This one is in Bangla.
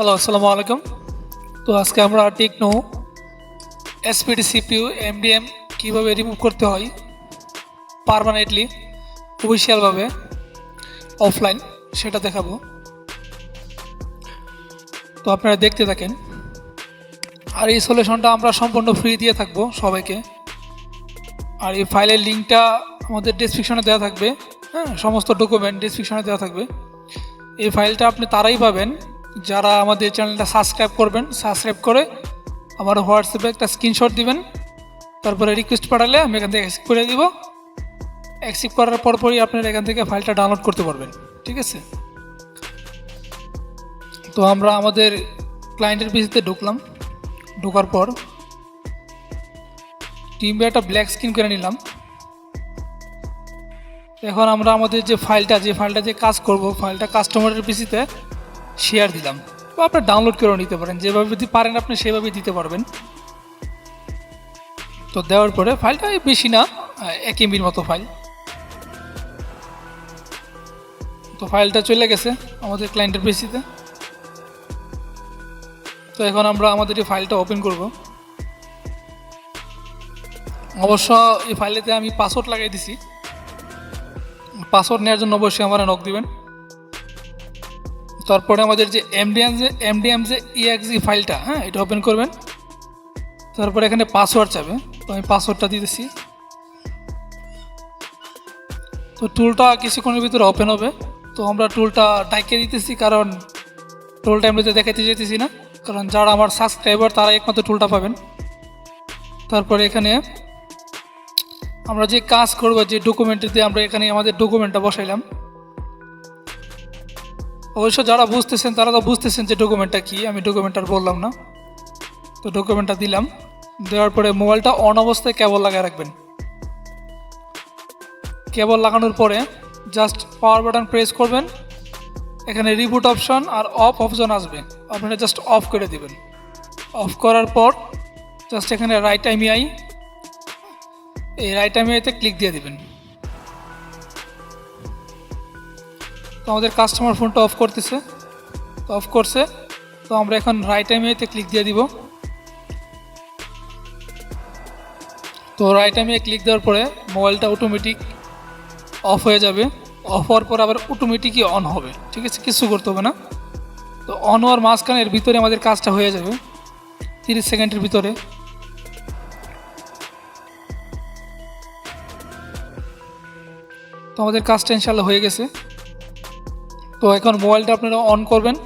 হ্যালো, আসসালামু আলাইকুম। তো আজকে আমরা টেকনো এসপিডি সিপিইউ এমডিএম কীভাবে রিমুভ করতে হয় পার্মানেন্টলি অফিসিয়ালভাবে অফলাইন সেটা দেখাবো। তো আপনারা দেখতে থাকেন। আর এই সলিউশনটা আমরা সম্পূর্ণ ফ্রি দিয়ে থাকবো সবাইকে। আর এই ফাইলের লিঙ্কটা আমাদের ডেসক্রিপশনে দেওয়া থাকবে। হ্যাঁ, সমস্ত ডকুমেন্ট ডেসক্রিপশনে দেওয়া থাকবে। এই ফাইলটা আপনি তারাই পাবেন যারা আমাদের চ্যানেলটা সাবস্ক্রাইব করবেন। সাবস্ক্রাইব করে আমার হোয়াটসঅ্যাপে একটা স্ক্রিনশট দিবেন, তারপরে রিকোয়েস্ট পাঠালে আমি এখান থেকে অ্যাকসেপ্ট করে দিব। অ্যাকসেপ্ট করার পরপরই আপনারা এখান থেকে ফাইলটা ডাউনলোড করতে পারবেন। ঠিক আছে, তো আমরা আমাদের ক্লায়েন্টের পিসিতে ঢুকলাম। ঢোকার পর টিমে একটা ব্ল্যাক স্ক্রিন করে নিলাম। এখন আমরা আমাদের যে ফাইলটা যে কাজ করব, ফাইলটা কাস্টমারের পিসিতে শেয়ার দিলাম। তো আপনি ডাউনলোড করে নিতে পারেন, যেভাবে যদি পারেন আপনি সেভাবেই দিতে পারবেন। তো দেওয়ার পরে ফাইলটা বেশি না, 1 MBর মতো ফাইল। তো ফাইলটা চলে গেছে আমাদের ক্লায়েন্টের পিসিতে। তো এখন আমরা আমাদের এই ফাইলটা ওপেন করব। অবশ্য এই ফাইলেতে আমি পাসওয়ার্ড লাগাই দিছি। পাসওয়ার্ড নেওয়ার জন্য অবশ্যই আমরা নক দিবেন। তারপরে আমাদের যে এমডিএম যে EXE ফাইলটা, হ্যাঁ, এটা ওপেন করবেন। তারপরে এখানে পাসওয়ার্ড চাবে, তো আমি পাসওয়ার্ডটা দিতেছি। তো টুলটা কিছুক্ষণের ভিতরে ওপেন হবে। তো আমরা টুলটা ডাইকে দিতেছি, কারণ টুলটা এমনিতে দেখাতে যেতেছি না, কারণ যারা আমার সাবস্ক্রাইবার তারা একমাত্র টুলটা পাবেন। তারপরে এখানে আমরা যে কাজ করব, যে ডকুমেন্টটিতে আমরা এখানে আমাদের ডকুমেন্টটা বসাইলাম। অবশ্য যারা বুঝতেছেন তারা তো বুঝতেছেন যে ডকুমেন্টটা কি, আমি ডকুমেন্টটা বললাম না। তো ডকুমেন্টটা দিলাম। দেওয়ার পরে মোবাইলটা অন অবস্থায় কেবল লাগায় রাখবেন। কেবল লাগানোর পরে জাস্ট পাওয়ার বাটন প্রেস করবেন। এখানে রিবুট অপশন আর অফ অপশন আসবে, আপনারা জাস্ট অফ করে দিবেন। অফ করার পর জাস্ট এখানে রাইট IMEI, এই রাইট IMEIতে ক্লিক দিয়ে দিবেন। তো আমাদের কাস্টমার ফোনটা অফ করতেছে, তো অফ করছে। তো আমরা এখন রাইট IMEIতে ক্লিক দিয়ে দিব। তো রাইট IMEI ক্লিক দেওয়ার পরে মোবাইলটা অটোমেটিক অফ হয়ে যাবে। অফ হওয়ার পর আবার অটোমেটিকই অন হবে। ঠিক আছে, কিছু করতে হবে না। তো অন হওয়ার মাঝখানের ভিতরে আমাদের কাজটা হয়ে যাবে 30 সেকেন্ডের ভিতরে। তো আমাদের কাজটা ইনশাল্লাহ হয়ে গেছে। তো এখন মোবাইলটা আপনারা অন করবেন।